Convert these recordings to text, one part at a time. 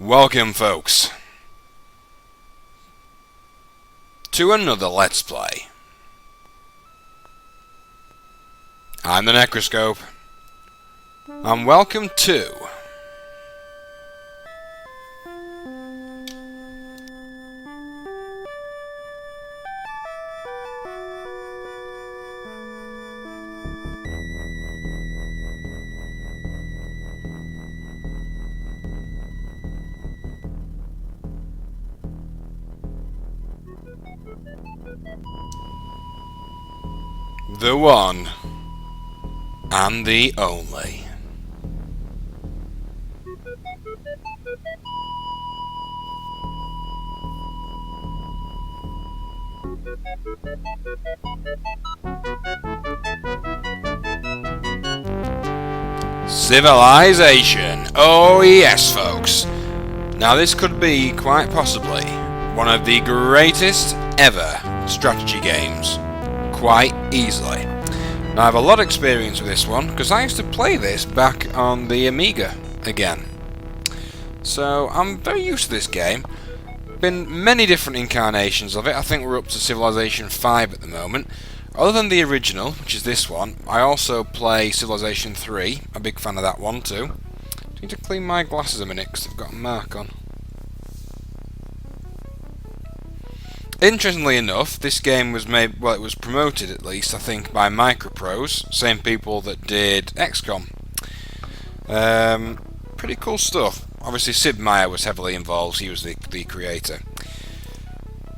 Welcome, folks, to another Let's Play. I'm the Necroscope, and welcome to the one and the only. Civilization. Oh yes, folks. Now this could be, quite possibly, one of the greatest ever strategy games. Quite easily. Now I have a lot of experience with this one, because I used to play this back on the Amiga again. So I'm very used to this game. Been many different incarnations of it. I think we're up to Civilization 5 at the moment. Other than the original, which is this one, I also play Civilization 3. A big fan of that one too. Need to clean my glasses a minute because they've got a mark on. Interestingly enough, this game was made, well, it was promoted at least, I think, by Microprose, same people that did XCOM. Pretty cool stuff. Obviously Sid Meier was heavily involved, he was the creator.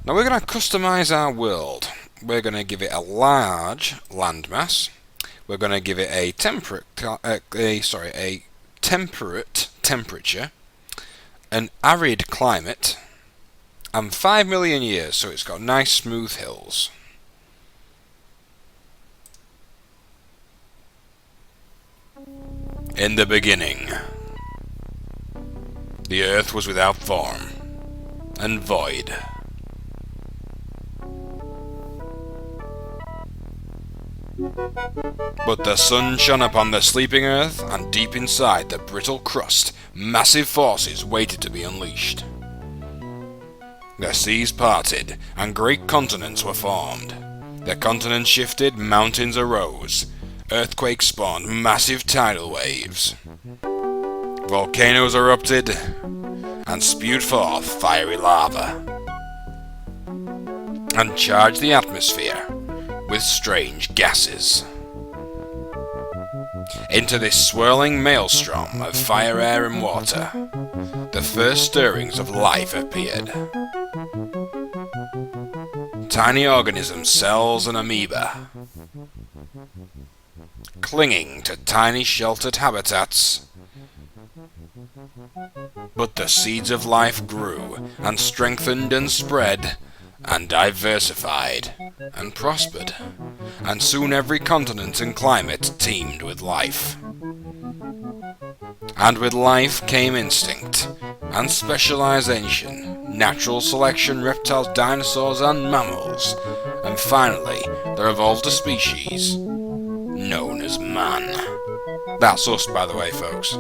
Now we're going to customise our world. We're going to give it a large landmass. We're going to give it a temperate temperature, an arid climate, and 5 million years, so it's got nice smooth hills. In the beginning, the earth was without form and void. But the sun shone upon the sleeping earth, and deep inside the brittle crust, massive forces waited to be unleashed. The seas parted, and great continents were formed. The continents shifted, mountains arose. Earthquakes spawned massive tidal waves. Volcanoes erupted, and spewed forth fiery lava, and charged the atmosphere with strange gases. Into this swirling maelstrom of fire, air, and water, the first stirrings of life appeared. Tiny organisms, cells, and amoeba, clinging to tiny sheltered habitats. But the seeds of life grew, and strengthened, and spread, and diversified, and prospered, and soon every continent and climate teemed with life. And with life came instinct, and specialization, natural selection, reptiles, dinosaurs, and mammals, and finally there evolved a species known as man. That's us, by the way, folks.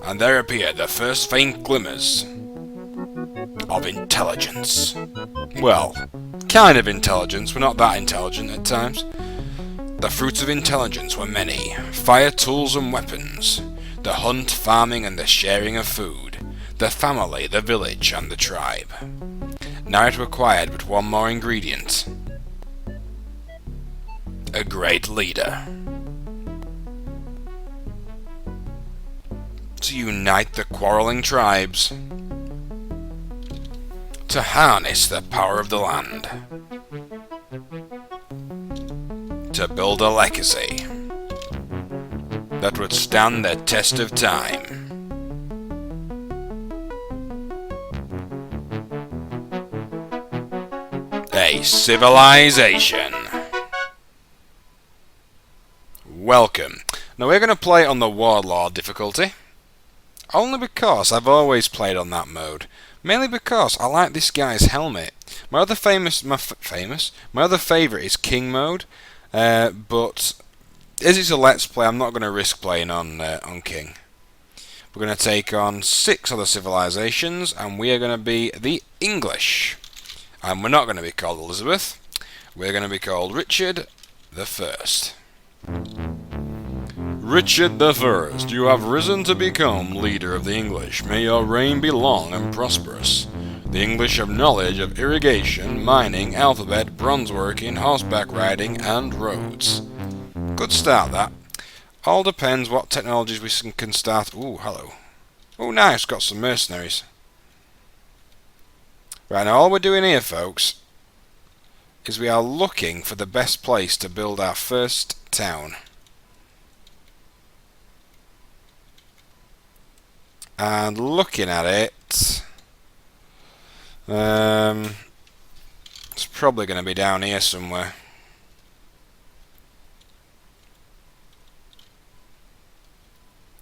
And there appeared the first faint glimmers of intelligence. Well, kind of intelligence. We're not that intelligent at times. The fruits of intelligence were many: fire, tools, and weapons, the hunt, farming, and the sharing of food, the family, the village, and the tribe. Now it required but one more ingredient: a great leader. To unite the quarreling tribes, to harness the power of the land, to build a legacy that would stand the test of time. A civilization. Welcome. Now we're going to play on the Warlord difficulty. Only because I've always played on that mode. Mainly because I like this guy's helmet. My other favourite is King mode, but as it's a Let's Play, I'm not going to risk playing on King. We're going to take on 6 other civilizations, and we are going to be the English. And we're not going to be called Elizabeth. We're going to be called Richard the First. Richard the First, you have risen to become leader of the English. May your reign be long and prosperous. The English have knowledge of irrigation, mining, alphabet, bronzeworking, horseback riding, and roads. Good start, that. All depends what technologies we can start. Ooh, hello. Oh, nice, got some mercenaries. Right, now all we're doing here, folks, is we are looking for the best place to build our first town. And looking at it, it's probably going to be down here somewhere.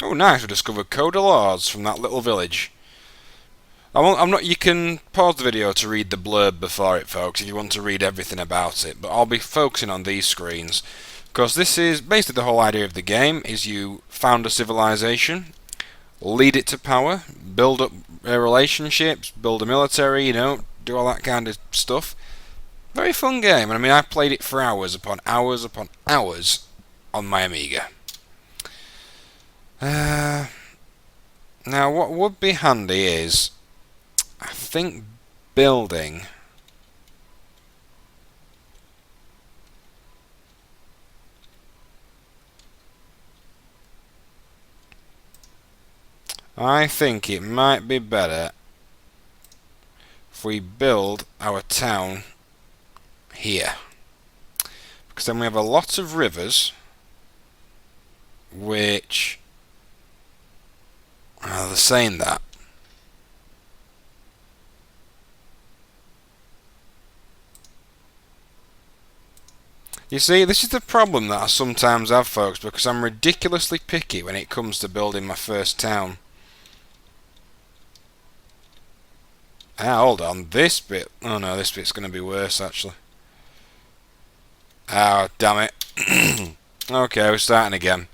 Oh, nice! We discovered Code of Laws from that little village. I'm not. You can pause the video to read the blurb before it, folks, if you want to read everything about it. But I'll be focusing on these screens because this is basically the whole idea of the game: is you found a civilization, lead it to power, build up relationships, build a military, you know, do all that kind of stuff. Very fun game, and I mean, I played it for hours upon hours upon hours on my Amiga. Now, what would be handy is, I think, building. I think it might be better if we build our town here, because then we have a lot of rivers which, well, they're saying that you see, this is the problem that I sometimes have, folks, because I'm ridiculously picky when it comes to building my first town. Ah, hold on, this bit. Oh no, this bit's going to be worse, actually. Oh, damn it. Okay, we're starting again.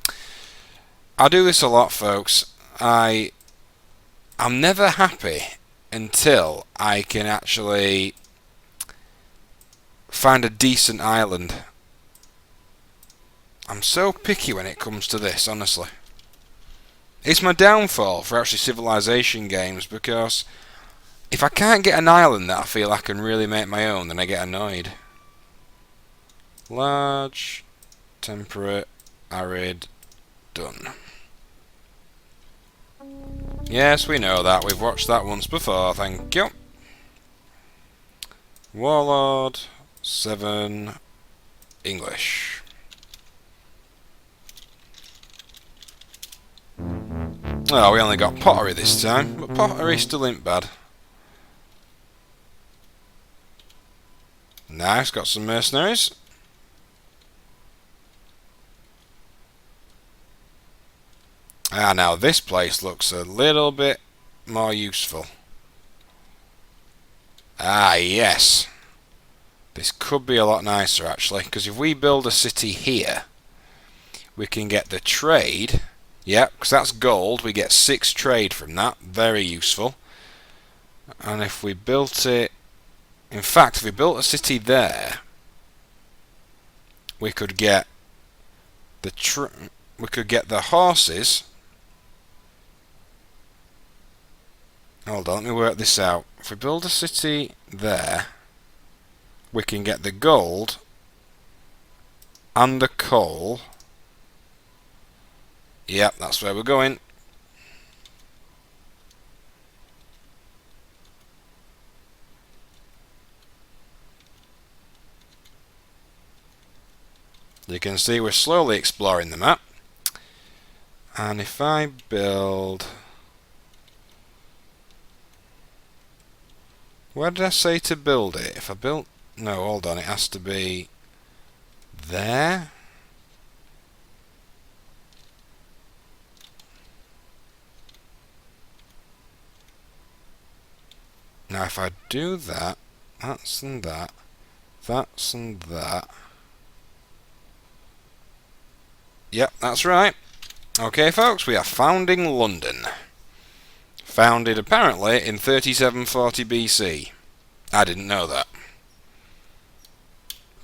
I do this a lot, folks. I'm never happy until I can actually find a decent island. I'm so picky when it comes to this, honestly. It's my downfall for actually civilization games, because if I can't get an island that I feel I can really make my own, then I get annoyed. Large, temperate, arid, done. Yes, we know that. We've watched that once before, thank you. Warlord, 7, English. Oh, we only got pottery this time, but pottery still ain't bad. Nice, got some mercenaries. Ah, now this place looks a little bit more useful. Ah, yes. This could be a lot nicer, actually, because if we build a city here, we can get the trade. Yep, because that's gold. We get 6 trade from that. Very useful. And if we built it... In fact, if we built a city there, we could get the horses. Hold on, let me work this out. If we build a city there, we can get the gold and the coal. Yep, that's where we're going. You can see we're slowly exploring the map. And if I build... Where did I say to build it? If I built... No, hold on, it has to be... there? Now if I do that, that's and that, that's and that... Yep, that's right. Okay, folks, we are founding London. Founded apparently in 3740 BC. I didn't know that.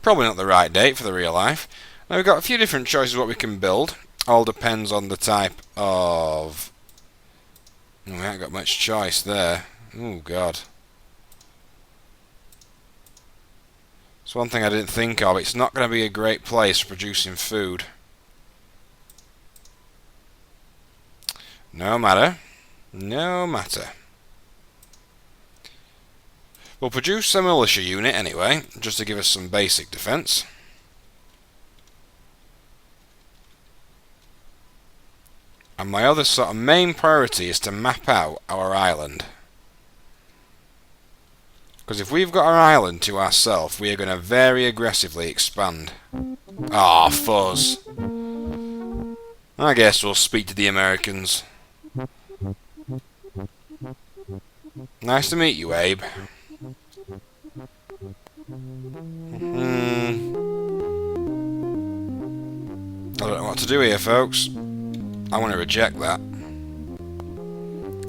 Probably not the right date for the real life. Now we've got a few different choices of what we can build. All depends on the type of... We haven't got much choice there. Oh god. It's one thing I didn't think of. It's not going to be a great place for producing food. No matter. No matter. We'll produce a militia unit anyway, just to give us some basic defence. And my other sort of main priority is to map out our island. Because if we've got our island to ourselves, we are going to very aggressively expand. Ah, fuzz. I guess we'll speak to the Americans. Nice to meet you, Abe. I don't know what to do here, folks. I want to reject that.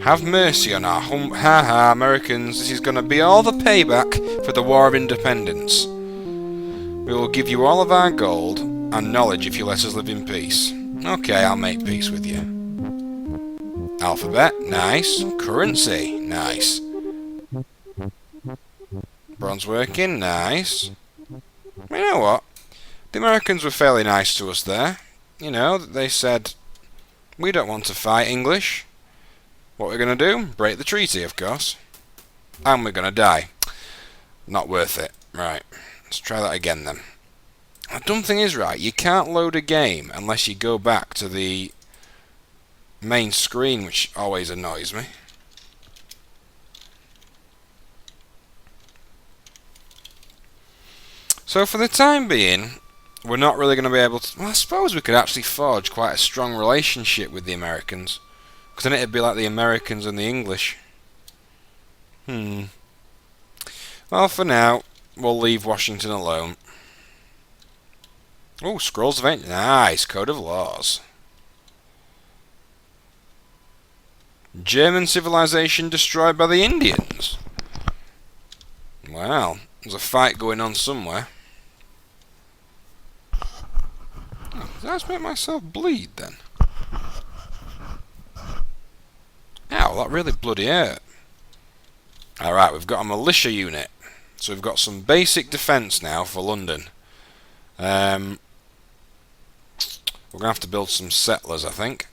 Have mercy on our haha Americans. This is going to be all the payback for the War of Independence. We will give you all of our gold and knowledge if you let us live in peace. Okay, I'll make peace with you. Alphabet, nice. Currency, nice. Bronze working, nice. You know what? The Americans were fairly nice to us there. You know, they said, we don't want to fight English. What we're going to do? Break the treaty, of course. And we're going to die. Not worth it. Right. Let's try that again then. The dumb thing is, right, you can't load a game unless you go back to the main screen, which always annoys me. So for the time being, we're not really going to be able to... Well, I suppose we could actually forge quite a strong relationship with the Americans. Because then it'd be like the Americans and the English. Well, for now, we'll leave Washington alone. Oh, Scrolls of Ancient. Nice. Code of Laws. German civilization destroyed by the Indians. Wow. There's a fight going on somewhere. Did I just make myself bleed then? Ow, that really bloody hurt. Alright, we've got a militia unit. So we've got some basic defence now for London. We're going to have to build some settlers, I think.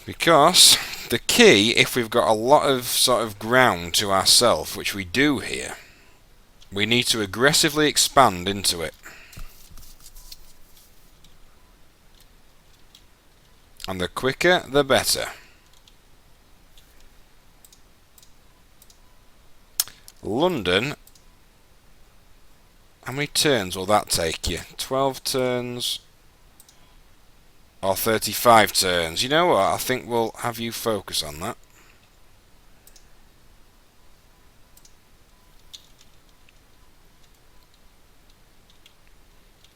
Because the key, if we've got a lot of sort of ground to ourselves, which we do here, we need to aggressively expand into it. And the quicker, the better. London. How many turns will that take you? 12 turns or 35 turns? You know what? I think we'll have you focus on that.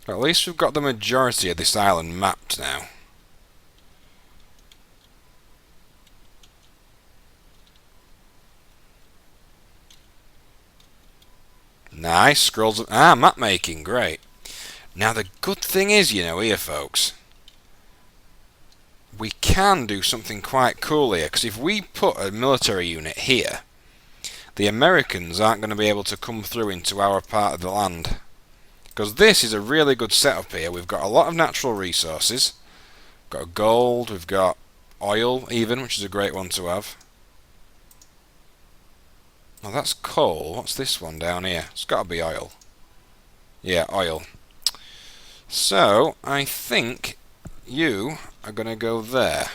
At least we've got the majority of this island mapped now. Nice, scrolls of... map making, great. Now the good thing is, you know, here folks, we can do something quite cool here, because if we put a military unit here, the Americans aren't going to be able to come through into our part of the land. Because this is a really good setup here. We've got a lot of natural resources. We've got gold, we've got oil even, which is a great one to have. Well, that's coal. What's this one down here? It's got to be oil. Yeah, oil. So, I think you are going to go there.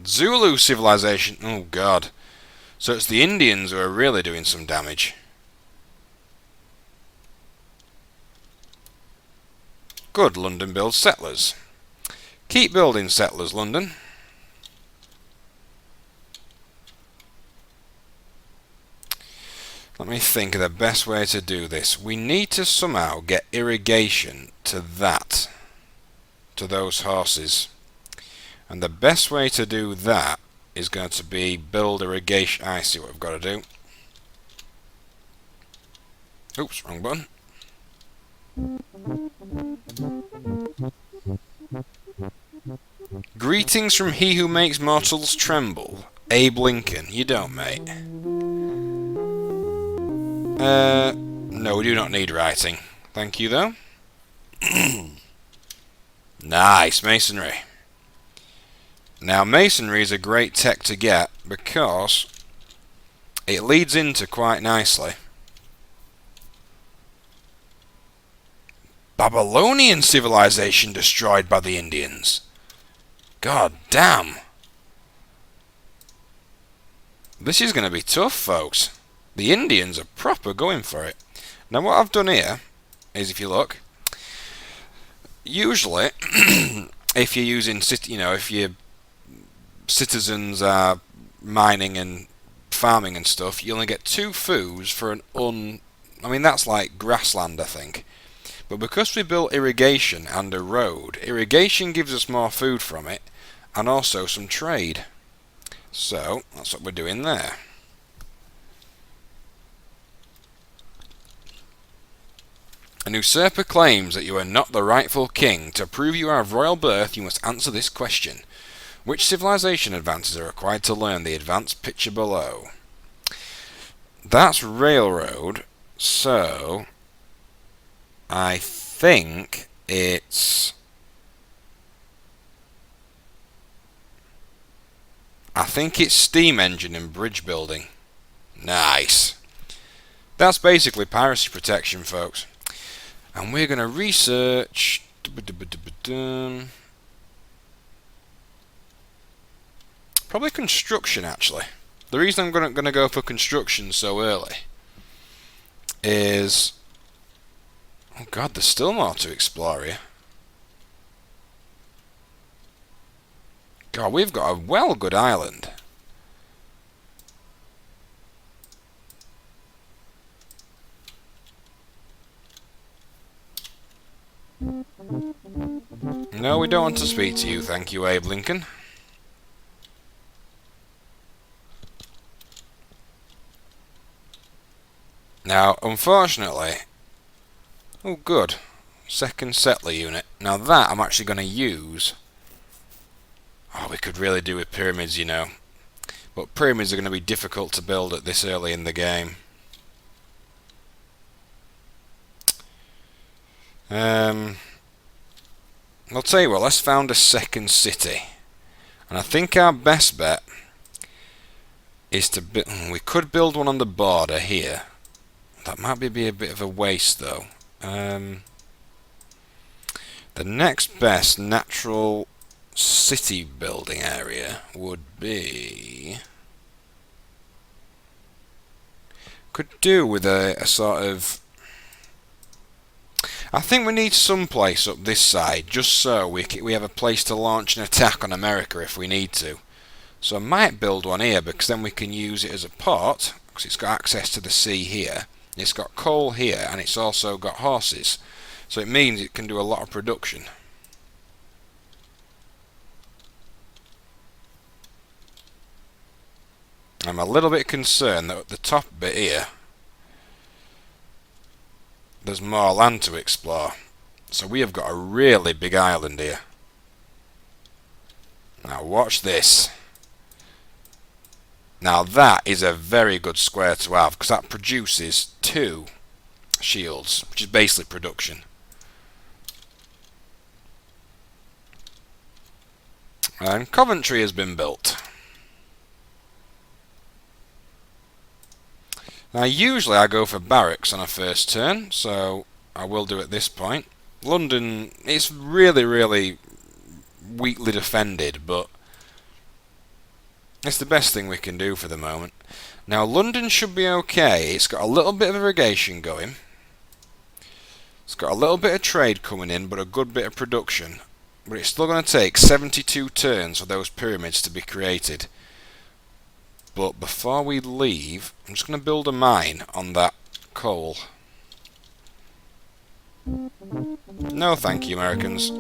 Zulu civilization. Oh, God. So it's the Indians who are really doing some damage. Good, London builds settlers. Keep building settlers, London. Let me think of the best way to do this. We need to somehow get irrigation to those horses. And the best way to do that is going to be build irrigation. I see what we've got to do. Oops, wrong button. Greetings from he who makes mortals tremble. Abe Lincoln. You don't, mate. No, we do not need writing. Thank you, though. Nice, masonry. Now, masonry is a great tech to get because it leads into quite nicely. Babylonian civilization destroyed by the Indians. God damn. This is going to be tough, folks. The Indians are proper going for it. Now, what I've done here is, if you look, usually, if you're using, if your citizens are mining and farming and stuff, you only get 2 foods for I mean, that's like grassland, I think. But because we built irrigation and a road, irrigation gives us more food from it, and also some trade. So, that's what we're doing there. An usurper claims that you are not the rightful king. To prove you are of royal birth, you must answer this question. Which civilization advances are required to learn the advanced picture below? That's railroad, so I think it's... steam engine and bridge building. Nice. That's basically piracy protection, folks. And we're going to research... Probably construction, actually. The reason I'm going to go for construction so early is... Oh god, there's still more to explore here. God, we've got a well good island. No, we don't want to speak to you, thank you, Abe Lincoln. Now, unfortunately... Oh, good. Second settler unit. Now that I'm actually going to use... Oh, we could really do with pyramids, you know. But pyramids are going to be difficult to build at this early in the game. I'll tell you what, let's found a second city. And I think our best bet is to... we could build one on the border here. That might be a bit of a waste, though. The next best natural city building area would be... Could do with a sort of... I think we need some place up this side, just so we have a place to launch an attack on America if we need to. So I might build one here, because then we can use it as a port, because it's got access to the sea here. It's got coal here, and it's also got horses. So it means it can do a lot of production. I'm a little bit concerned that at the top bit here, there's more land to explore. So we have got a really big island here. Now watch this. Now that is a very good square to have, because that produces 2 shields, which is basically production. And Coventry has been built. Now usually I go for barracks on a first turn, so I will do at this point. London, it's really, really weakly defended, but it's the best thing we can do for the moment. Now London should be okay. It's got a little bit of irrigation going. It's got a little bit of trade coming in, but a good bit of production. But it's still going to take 72 turns for those pyramids to be created. But before we leave, I'm just going to build a mine on that coal. No thank you, Americans.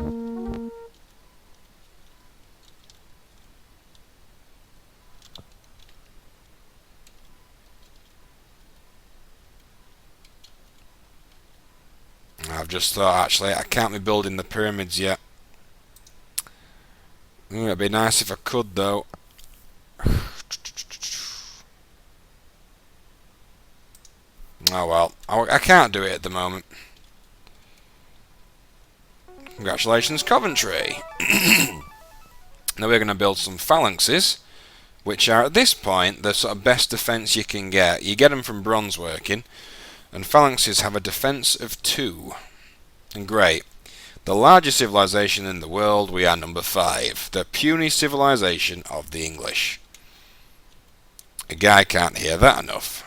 I've just thought, actually, I can't be building the pyramids yet. It'd be nice if I could, though. Oh well, I can't do it at the moment. Congratulations, Coventry! Now we're going to build some phalanxes, which are at this point the sort of best defence you can get. You get them from bronze working, and phalanxes have a defence of 2. And great. The largest civilization in the world, we are number 5. The puny civilization of the English. A guy can't hear that enough.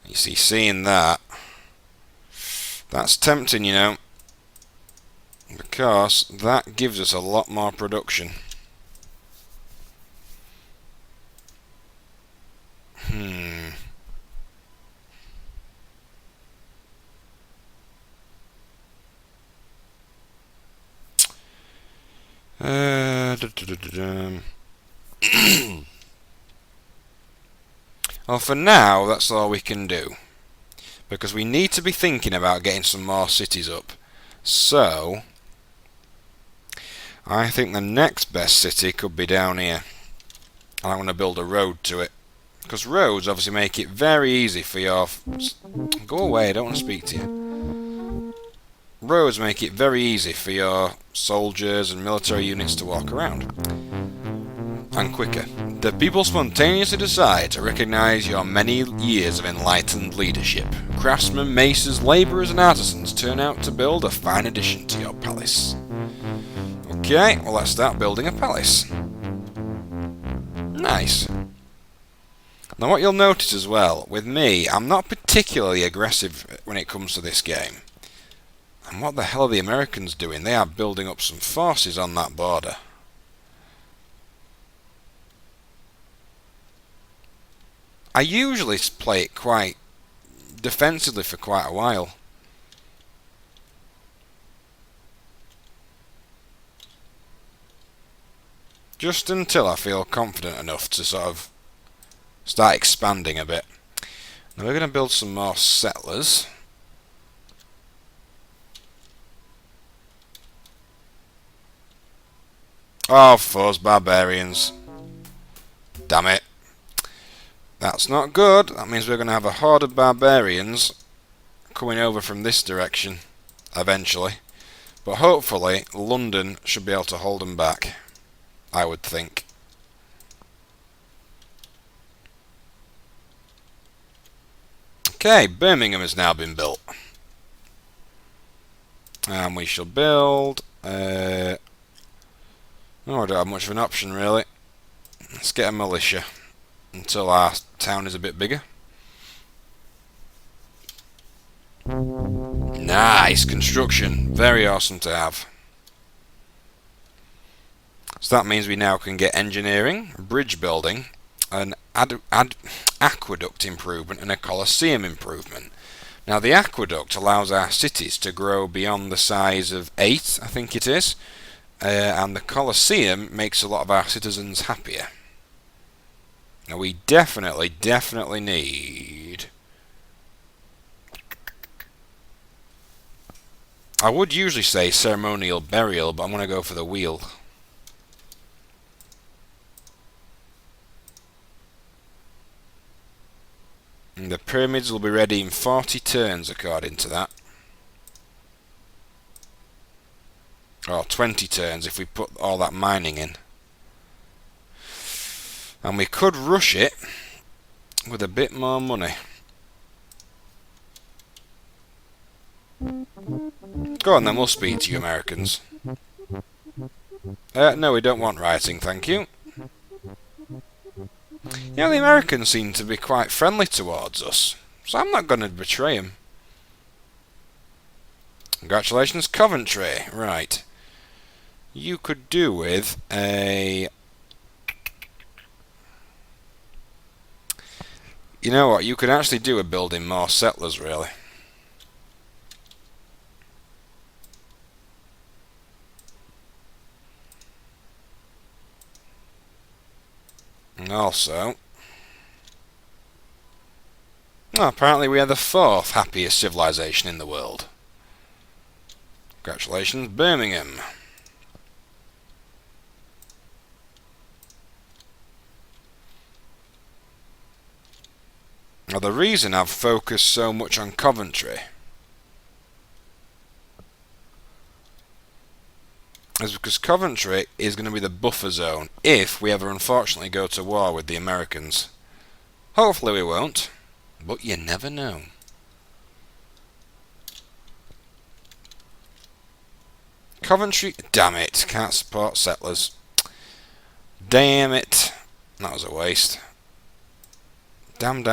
You see, seeing that, that's tempting, you know, because that gives us a lot more production. Well, for now, that's all we can do, because we need to be thinking about getting some more cities up. So, I think the next best city could be down here, and I'm going to build a road to it, because roads obviously make it very easy for your... Go away, I don't want to speak to you. Roads make it very easy for your soldiers and military units to walk around. And quicker. The people spontaneously decide to recognise your many years of enlightened leadership. Craftsmen, masons, labourers and artisans turn out to build a fine addition to your palace. Okay, well let's start building a palace. Nice. Now what you'll notice as well, with me, I'm not particularly aggressive when it comes to this game. And what the hell are the Americans doing? They are building up some forces on that border. I usually play it quite defensively for quite a while. Just until I feel confident enough to sort of start expanding a bit. Now we're going to build some more settlers. Oh, fuzz, barbarians. Damn it. That's not good. That means we're going to have a horde of barbarians coming over from this direction eventually. But hopefully London should be able to hold them back, I would think. Okay, Birmingham has now been built. And we shall build... oh, I don't have much of an option really. Let's get a militia until our town is a bit bigger. Nice construction, very awesome to have. So that means we now can get engineering, bridge building, an aqueduct improvement and a coliseum improvement. Now the aqueduct allows our cities to grow beyond the size of 8, I think it is, and the coliseum makes a lot of our citizens happier. Now we definitely need... I would usually say ceremonial burial, but I'm going to go for the wheel. And the pyramids will be ready in 40 turns according to that. Or 20 turns if we put all that mining in. And we could rush it with a bit more money. Go on then, we'll speak to you Americans. No, we don't want rioting, thank you. You know, the Americans seem to be quite friendly towards us, so I'm not going to betray them. Congratulations, Coventry. Right. you could do with a... You know what, you could actually do a building more settlers, really. And also... Oh, apparently we are the 4th happiest civilization in the world. Congratulations, Birmingham. Now, the reason I've focused so much on Coventry is because Coventry is going to be the buffer zone if we ever unfortunately go to war with the Americans. Hopefully we won't, but you never know. Coventry, damn it, can't support settlers. Damn it, that was a waste. Damn.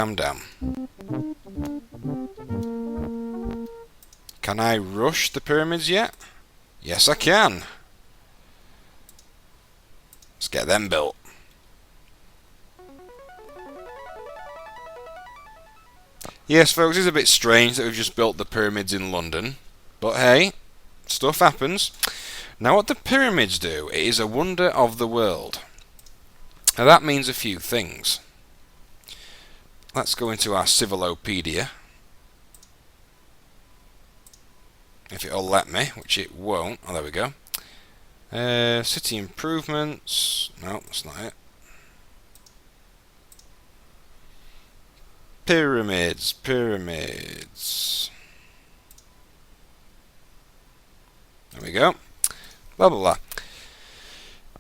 Can I rush the pyramids yet? Yes, I can. Let's get them built. Yes, folks, it's a bit strange that we've just built the pyramids in London. But hey, stuff happens. Now what the pyramids do, it is a wonder of the world. Now that means a few things. Let's go into our Civilopedia. If it'll let me, which it won't. Oh, there we go. City improvements. No, that's not it. Pyramids. There we go. Blah blah blah.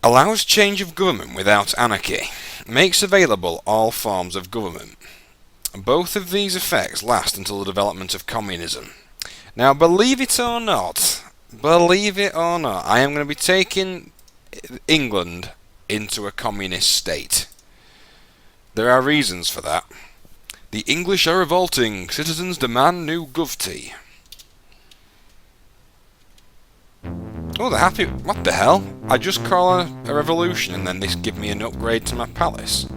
Allows change of government without anarchy. Makes available all forms of government. Both of these effects last until the development of communism. Now, believe it or not, I am going to be taking England into a communist state. There are reasons for that. The English are revolting. Citizens demand new govty. Oh, they're happy. What the hell? I just call a revolution and then this give me an upgrade to my palace.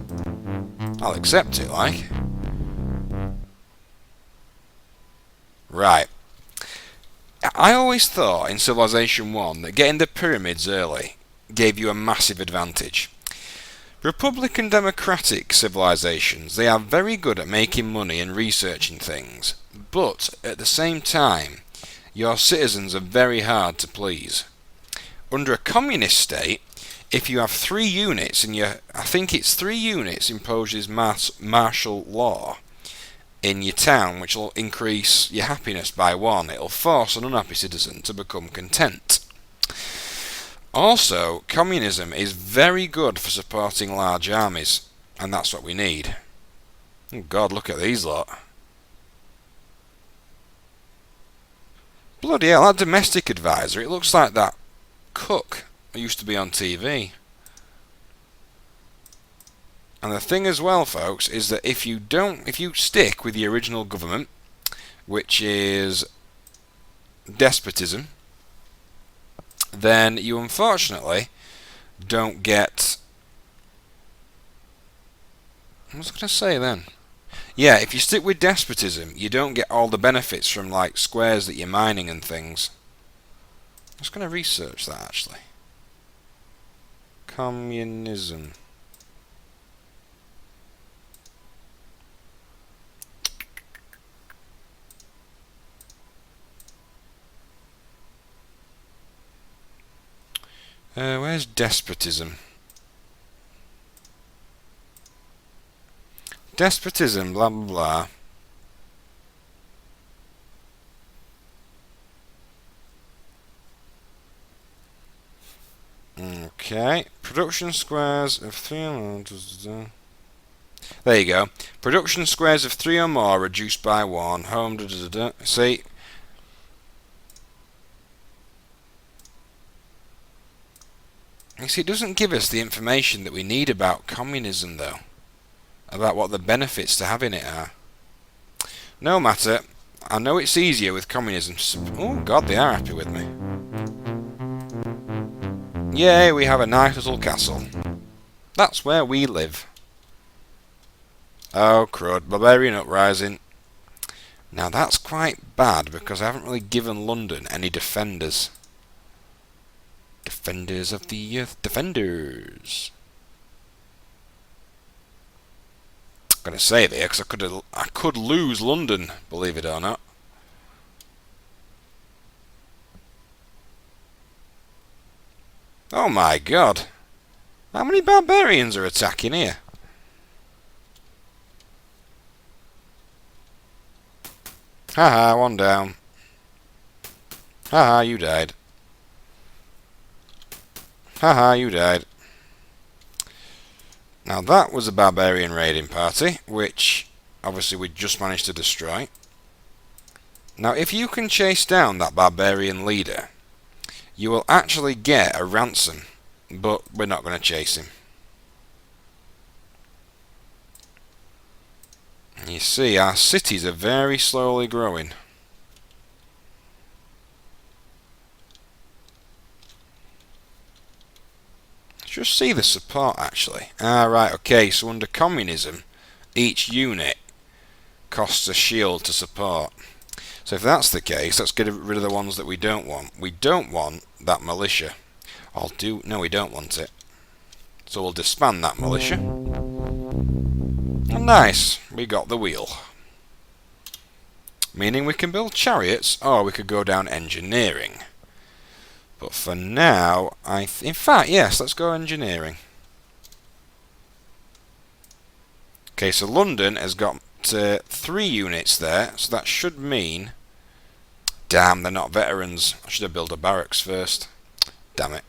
I'll accept it, like. Right. I always thought in Civilization 1 that getting the pyramids early gave you a massive advantage. Republican democratic civilizations, they are very good at making money and researching things, but at the same time, your citizens are very hard to please. Under a communist state, if you have 3 units in your, I think it's 3 units imposes martial law in your town, which will increase your happiness by 1. It'll force an unhappy citizen to become content. Also, communism is very good for supporting large armies, and that's what we need. Oh God, look at these lot. Bloody hell, that domestic advisor, it looks like that cook who used to be on TV. And the thing as well, folks, is that if you stick with the original government, which is despotism, then you unfortunately don't get... What was I going to say then? Yeah, if you stick with despotism, you don't get all the benefits from like squares that you're mining and things. I'm just going to research that actually. Communism. Where's despotism? Despotism, blah blah blah. Okay, production squares of 3 or more. There you go. Production squares of 3 or more reduced by 1. Home. See. You see, it doesn't give us the information that we need about communism, though. About what the benefits to having it are. No matter. I know it's easier with communism. Oh, God, they are happy with me. Yay, we have a nice little castle. That's where we live. Oh crud, barbarian uprising. Now that's quite bad because I haven't really given London any defenders. Defenders of the earth, defenders. I'm gonna save here because I could lose London, believe it or not. Oh my god. How many barbarians are attacking here? Haha, one down. Haha, you died. Haha, you died. Now that was a barbarian raiding party, which obviously we just managed to destroy. Now if you can chase down that barbarian leader, you will actually get a ransom, but we're not going to chase him. You see, our cities are very slowly growing. Just see the support actually. Ah right, okay, so under communism, each unit costs a shield to support. So if that's the case, let's get rid of the ones that we don't want. We don't want that militia. No, we don't want it. So we'll disband that militia. And nice, we got the wheel. Meaning we can build chariots, or we could go down engineering. But for now, in fact, yes, let's go engineering. Okay, so London has got 3 units there, so that should mean... Damn, they're not veterans. I should have built a barracks first. Damn it.